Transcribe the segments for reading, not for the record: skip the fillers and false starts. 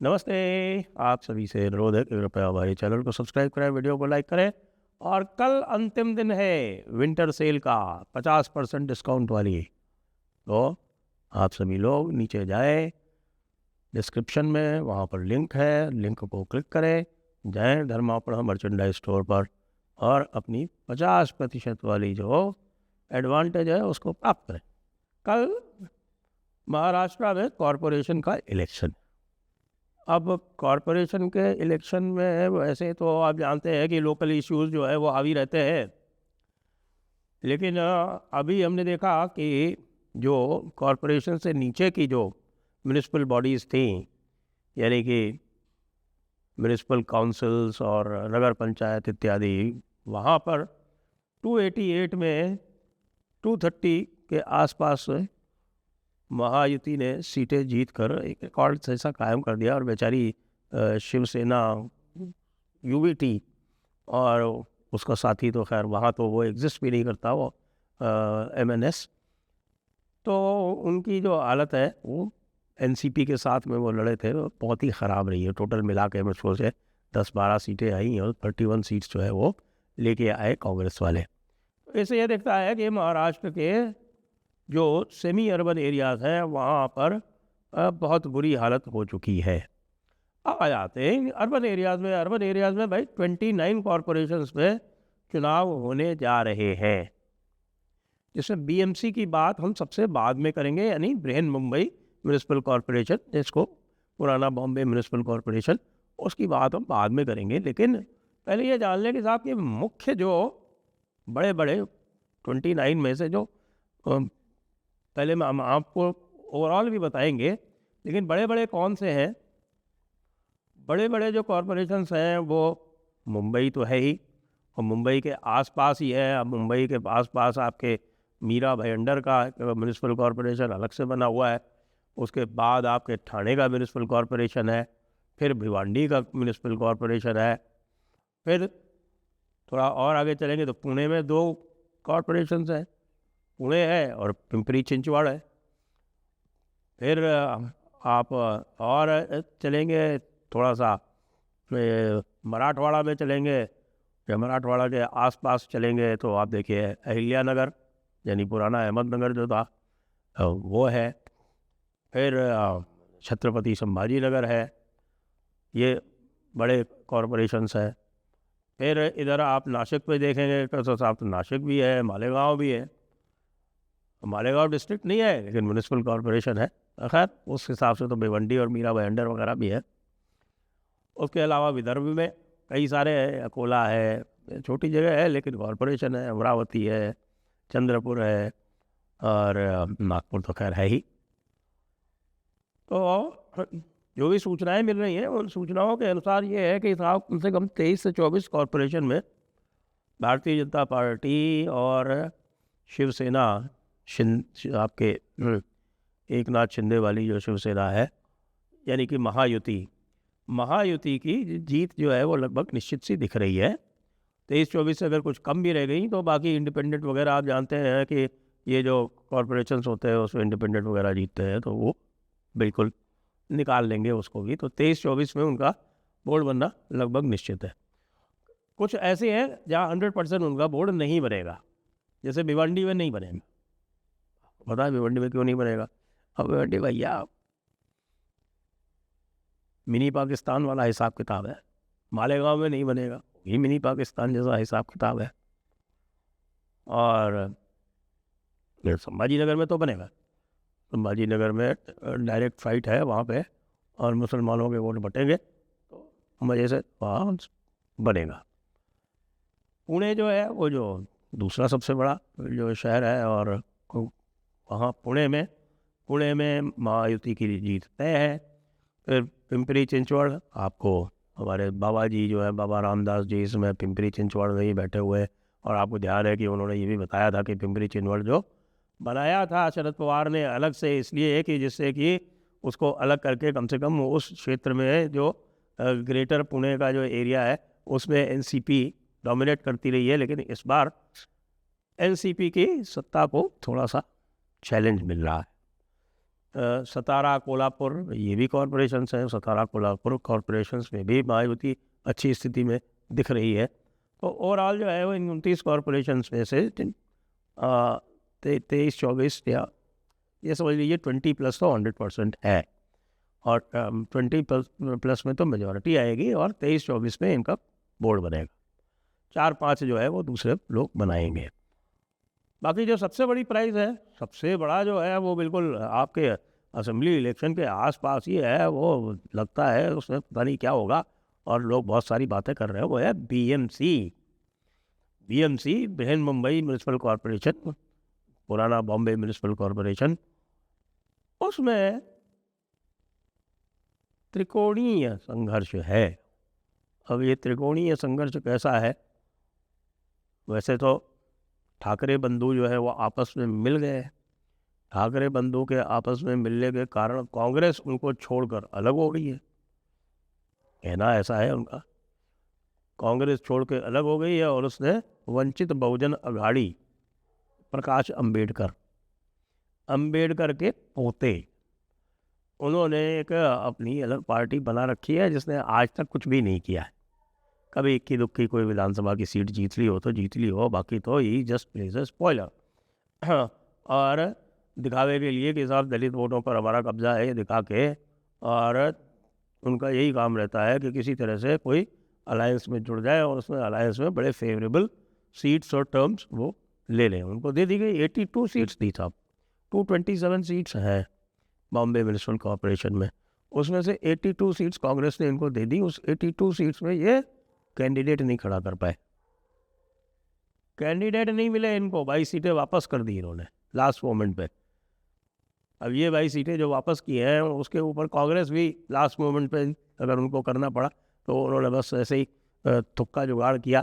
नमस्ते। आप सभी से अनुरोध है कि कृपया हमारे चैनल को सब्सक्राइब करें, वीडियो को लाइक करें। और कल अंतिम दिन है विंटर सेल का, 50% डिस्काउंट वाली। तो आप सभी लोग नीचे जाएं, डिस्क्रिप्शन में वहाँ पर लिंक है, लिंक को क्लिक करें, जाएं धर्मापड़ा मर्चेंडाइज स्टोर पर और अपनी 50% वाली जो एडवांटेज है उसको प्राप्त करें। कल महाराष्ट्र में कॉरपोरेशन का इलेक्शन। अब कॉरपोरेशन के इलेक्शन में वैसे तो आप जानते हैं कि लोकल इश्यूज जो है वो हावी रहते हैं, लेकिन अभी हमने देखा कि जो कॉरपोरेशन से नीचे की जो म्यूनिसिपल बॉडीज़ थी, यानी कि म्यूनिसिपल काउंसिल्स और नगर पंचायत इत्यादि, वहाँ पर 288 में 230 के आसपास महायुति ने सीटें जीतकर एक रिकॉर्ड जैसा कायम कर दिया। और बेचारी शिवसेना यूवीटी और उसका साथी, तो खैर वहाँ तो वो एग्जिस्ट भी नहीं करता, वो एमएनएस, तो उनकी जो हालत है वो एनसीपी के साथ में वो लड़े थे, वो बहुत ही ख़राब रही है। टोटल मिला के मुझको से 10-12 सीटें आई और 31 सीट्स जो है वो लेके आए कांग्रेस वाले। तो इससे ये दिखता है कि महाराष्ट्र के जो सेमी अर्बन एरियाज़ हैं वहाँ पर बहुत बुरी हालत हो चुकी है। अब आ जाते हैं अर्बन एरियाज़ में भाई 29 कॉरपोरेशंस में चुनाव होने जा रहे हैं, जिसमें बीएमसी की बात हम सबसे बाद में करेंगे, यानी बृहन मुंबई म्यूनिसिपल कॉरपोरेशन, जिसको पुराना बॉम्बे म्यूनिसिपल कॉरपोरेशन, उसकी बात हम बाद में करेंगे। लेकिन पहले ये जान लें कि साहब कि मुख्य जो बड़े बड़े 29 में से जो पहले हम आपको ओवरऑल भी बताएंगे, लेकिन बड़े बड़े कौन से हैं। बड़े बड़े जो कॉरपोरेशंस हैं वो मुंबई तो है ही, और मुंबई के आसपास ही है। अब मुंबई के आसपास आपके मीरा भाईंडर का म्यूनिसिपल कॉरपोरेशन अलग से बना हुआ है, उसके बाद आपके ठाणे का म्यूनिसिपल कॉरपोरेशन है, फिर भिवांडी का म्यूनिसिपल कॉरपोरेशन है, फिर थोड़ा और आगे चलेंगे तो पुणे में 2 कॉरपोरेशंस हैं, पुणे है और पिंपरी चिंचवड़ है। फिर आप और चलेंगे थोड़ा सा मराठवाड़ा में चलेंगे, या मराठवाड़ा के आसपास चलेंगे तो आप देखिए अहिल्या नगर, यानी पुराना अहमदनगर जो था वो है। फिर छत्रपति संभाजी नगर है, ये बड़े कॉरपोरेशंस हैं। फिर इधर आप नासिक पे देखेंगे तो साहब तो नासिक भी है, मालेगांव भी है। मालेगांव डिस्ट्रिक्ट नहीं है लेकिन म्यूनिसिपल कॉरपोरेशन है, खैर उस हिसाब से तो भिवंडी और मीरा भाईंडर वगैरह भी है। उसके अलावा विदर्भ में कई सारे हैं, अकोला है, छोटी जगह है लेकिन कॉरपोरेशन है, अमरावती है, चंद्रपुर है, और नागपुर तो खैर है ही। तो जो भी सूचनाएं मिल रही हैं उन सूचनाओं के अनुसार ये है कि साहब कम से कम 23 से 24 कॉरपोरेशन में भारतीय जनता पार्टी और शिवसेना आपके एक नाथ शिंदे वाली जो शिवसेना है, यानी कि महायुति की जीत जो है वो लगभग निश्चित सी दिख रही है। 23-24 से अगर कुछ कम भी रह गई तो बाकी इंडिपेंडेंट वगैरह, आप जानते हैं कि ये जो कॉरपोरेशंस होते हैं उसमें इंडिपेंडेंट वगैरह जीतते हैं, तो वो बिल्कुल निकाल लेंगे उसको भी। तो 23-24 में उनका बोर्ड बनना लगभग निश्चित है। कुछ ऐसे हैं जहाँ 100% उनका बोर्ड नहीं बनेगा, जैसे भिवंडी में नहीं बनेगा। पता है भिवंडी में क्यों नहीं बनेगा? अब भिवंडी भैया मिनी पाकिस्तान वाला हिसाब किताब है, मालेगांव में नहीं बनेगा, ये मिनी पाकिस्तान जैसा हिसाब किताब है। और संभाजी नगर में तो बनेगा, संभाजी नगर में डायरेक्ट फाइट है वहाँ पे, और मुसलमानों के वोट बटेंगे तो मज़े से वहाँ बनेगा। पुणे जो है वो जो दूसरा सबसे बड़ा जो शहर है, और वहाँ पुणे में महायुति की जीत तय है। फिर पिंपरी चिंचवड़, आपको हमारे बाबा जी जो है बाबा रामदास जी इसमें पिंपरी चिंचवड़ में ही बैठे हुए, और आपको ध्यान है कि उन्होंने ये भी बताया था कि पिंपरी चिंचवड़ जो बनाया था शरद पवार ने अलग से, इसलिए कि जिससे कि उसको अलग करके कम से कम उस क्षेत्र में जो ग्रेटर पुणे का जो एरिया है उसमें एनसीपी डोमिनेट करती रही है, लेकिन इस बार एनसीपी की सत्ता को थोड़ा सा चैलेंज मिल रहा है। सतारा कोल्हापुर ये भी कॉरपोरेशंस हैं। सतारा कोल्हापुर कॉरपोरेशंस में भी मायावती अच्छी स्थिति में दिख रही है। तो ओवरऑल जो है वो इन 29 कॉरपोरेशंस में से 23-24 या ये समझ लीजिए 20+ तो 100% है, और 20+ में तो मेजॉरिटी आएगी, और 23-24 में इनका बोर्ड बनेगा। 4-5 जो है वो दूसरे लोग बनाएंगे। बाकी जो सबसे बड़ी प्राइज़ है, सबसे बड़ा जो है वो बिल्कुल आपके असेंबली इलेक्शन के आसपास ही है। वो लगता है उसमें पता नहीं क्या होगा, और लोग बहुत सारी बातें कर रहे हैं। वो है BMC, Brihan Mumbai municipal corporation, पुराना बॉम्बे म्यूनिसिपल कॉरपोरेशन। उसमें त्रिकोणीय संघर्ष है। अब ये त्रिकोणीय संघर्ष कैसा है? वैसे तो ठाकरे बंधु जो है वो आपस में मिल गए। ठाकरे बंधु के आपस में मिलने के कारण कांग्रेस उनको छोड़कर अलग हो गई है, कहना ऐसा है उनका। कांग्रेस छोड़ के अलग हो गई है, और उसने वंचित बहुजन अघाड़ी, प्रकाश अंबेडकर के पोते, उन्होंने एक अपनी अलग पार्टी बना रखी है, जिसने आज तक कुछ भी नहीं किया है। कभी इक्की दुक्की कोई विधानसभा की सीट जीत ली हो तो जीत ली हो, बाकी तो ही जस्ट प्लेस अ स्पॉइलर। और दिखावे के लिए कि साहब दलित वोटों पर हमारा कब्जा है, ये दिखा के, और उनका यही काम रहता है कि किसी तरह से कोई अलायंस में जुड़ जाए, और उसमें अलायंस में बड़े फेवरेबल सीट्स और टर्म्स वो ले लें। उनको दे दी गई 82 सीट्स दी साहब, 227 सीट्स हैं बॉम्बे म्यूनिसिपल कॉरपोरेशन में। उसमें से 82 सीट्स कांग्रेस ने इनको दे दी। उस 82 सीट्स में ये कैंडिडेट नहीं खड़ा कर पाए, कैंडिडेट नहीं मिले इनको। 22 सीटें वापस कर दी इन्होंने लास्ट मोमेंट पे। अब ये 22 सीटें जो वापस की हैं, उसके ऊपर कांग्रेस भी लास्ट मोमेंट पे अगर उनको करना पड़ा तो उन्होंने बस ऐसे ही तुक्का जुगाड़ किया।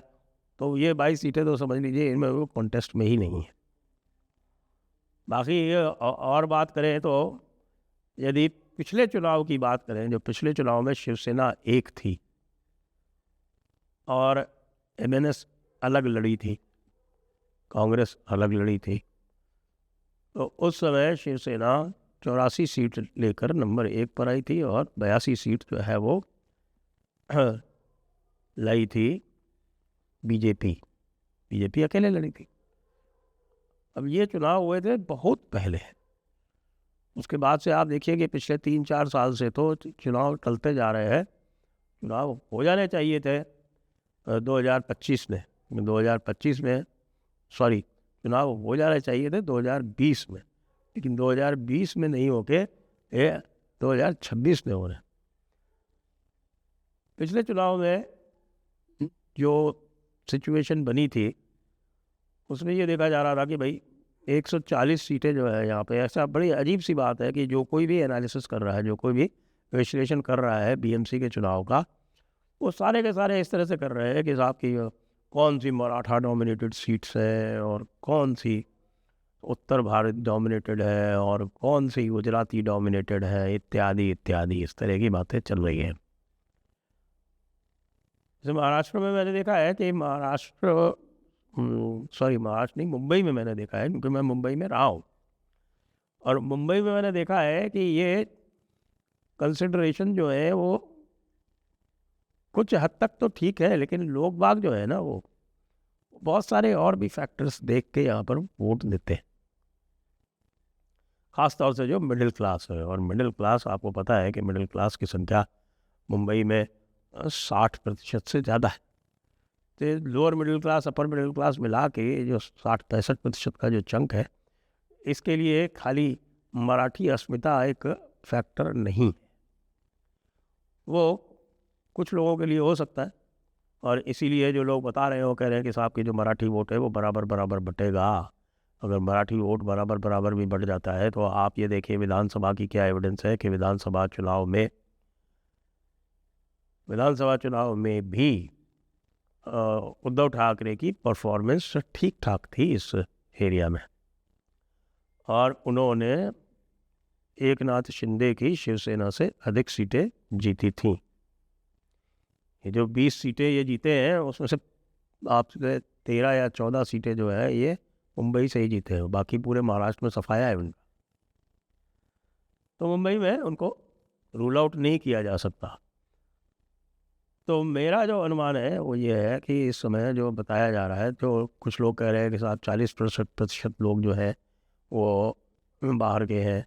तो ये 22 सीटें तो समझ लीजिए इनमें वो कॉन्टेस्ट में ही नहीं है। बाकी और बात करें तो यदि पिछले चुनाव की बात करें, जो पिछले चुनाव में शिवसेना एक थी और एमएनएस अलग लड़ी थी, कांग्रेस अलग लड़ी थी, तो उस समय शिवसेना 84 सीट लेकर नंबर 1 पर आई थी, और 82 सीट जो है वो लाई थी बीजेपी अकेले लड़ी थी। अब ये चुनाव हुए थे बहुत पहले। उसके बाद से आप देखिए कि पिछले 3-4 साल से तो चुनाव टलते जा रहे हैं। चुनाव हो जाने चाहिए थे 2025 में, सॉरी, चुनाव हो जाने चाहिए थे 2020 में, लेकिन 2020 में नहीं होके ये 2026 में हो रहे। पिछले चुनाव में जो सिचुएशन बनी थी उसमें ये देखा जा रहा था कि भाई 140 सीटें जो है यहाँ पे, ऐसा बड़ी अजीब सी बात है कि जो कोई भी एनालिसिस कर रहा है, जो कोई भी विश्लेषण कर रहा है बीएमसी के चुनाव का, वो सारे के सारे इस तरह से कर रहे हैं कि साहब की कौन सी मराठा डोमिनेटेड सीट्स है, और कौन सी उत्तर भारत डोमिनेटेड है, और कौन सी गुजराती डोमिनेटेड है, इत्यादि इत्यादि इस तरह की बातें चल रही हैं। जैसे महाराष्ट्र में मैंने देखा है कि महाराष्ट्र नहीं, मुंबई में मैंने देखा है, क्योंकि मैं मुंबई में रहा हूँ, और मुंबई में मैंने देखा है कि ये कंसिडरेशन जो है वो कुछ हद तक तो ठीक है, लेकिन लोग बाग जो है ना वो बहुत सारे और भी फैक्टर्स देख के यहाँ पर वोट देते हैं, ख़ास तौर से जो मिडिल क्लास है। और मिडिल क्लास, आपको पता है कि मिडिल क्लास की संख्या मुंबई में 60% से ज़्यादा है। तो lower middle class, upper middle class मिला के जो 60-65% का जो चंक है, इसके लिए खाली मराठी अस्मिता एक फैक्टर नहीं है। वो कुछ लोगों के लिए हो सकता है, और इसीलिए जो लोग बता रहे हैं वो कह रहे हैं कि साहब की जो मराठी वोट है वो बराबर बराबर बटेगा। अगर मराठी वोट बराबर बराबर भी बढ़ जाता है तो आप ये देखिए विधानसभा की क्या एविडेंस है कि विधानसभा चुनाव में भी उद्धव ठाकरे की परफॉर्मेंस ठीक ठाक थी इस एरिया में, और उन्होंने एकनाथ शिंदे की शिवसेना से अधिक सीटें जीती थीं। ये जो 20 सीटें ये जीते हैं, उसमें से आप 13 या 14 सीटें जो है ये मुंबई से ही जीते हैं, बाकी पूरे महाराष्ट्र में सफाया है उनका। तो मुंबई में उनको रूल आउट नहीं किया जा सकता। तो मेरा जो अनुमान है वो ये है कि इस समय जो बताया जा रहा है, जो कुछ लोग कह रहे हैं कि साहब 40% लोग जो है वो बाहर के हैं,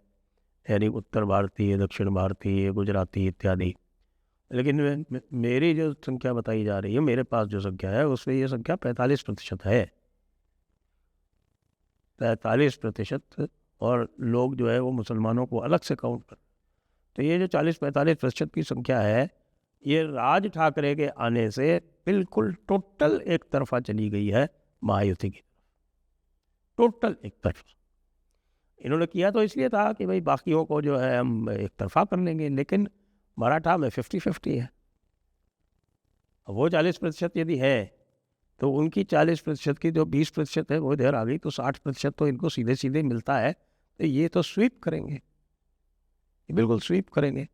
यानी उत्तर भारतीय, दक्षिण भारतीय, गुजराती इत्यादि। लेकिन मेरी जो संख्या बताई जा रही है, मेरे पास जो संख्या है उसमें ये संख्या 45% है। 45%। और लोग जो है वो मुसलमानों को अलग से काउंट कर। तो ये जो 40-45% की संख्या है, ये राज ठाकरे के आने से बिल्कुल टोटल एक तरफा चली गई है महायुति की। टोटल एक तरफा इन्होंने किया तो इसलिए था कि भाई बाकियों को जो है हम एक तरफा कर लेंगे, लेकिन मराठा में 50-50 है। वो 40% यदि है तो उनकी 40% की जो 20% है वो इधर आ गई, तो 60% तो इनको सीधे सीधे मिलता है। तो ये तो स्वीप करेंगे, ये बिल्कुल स्वीप करेंगे।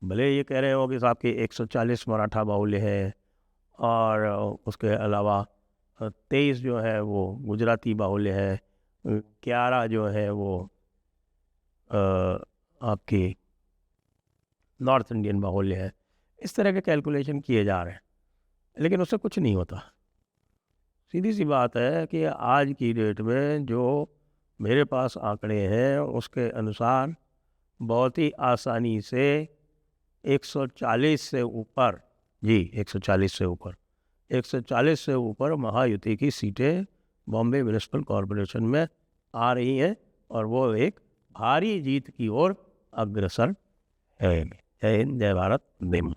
भले ये कह रहे हो कि साहब कि 140 मराठा बाहुल्य है और उसके अलावा 23 जो है वो गुजराती बाहुल्य है, 11 जो है वो आपकी नॉर्थ इंडियन बाहुल्य है। इस तरह के कैलकुलेशन किए जा रहे हैं, लेकिन उससे कुछ नहीं होता। सीधी सी बात है कि आज की डेट में जो मेरे पास आंकड़े हैं उसके अनुसार बहुत ही आसानी से 140 से ऊपर, जी 140 से ऊपर, 140 से ऊपर महायुति की सीटें बॉम्बे म्युनिसिपल कॉरपोरेशन में आ रही हैं और वो एक भारी जीत की ओर अग्रसर है। जय हिंद, जय भारत, जय मां।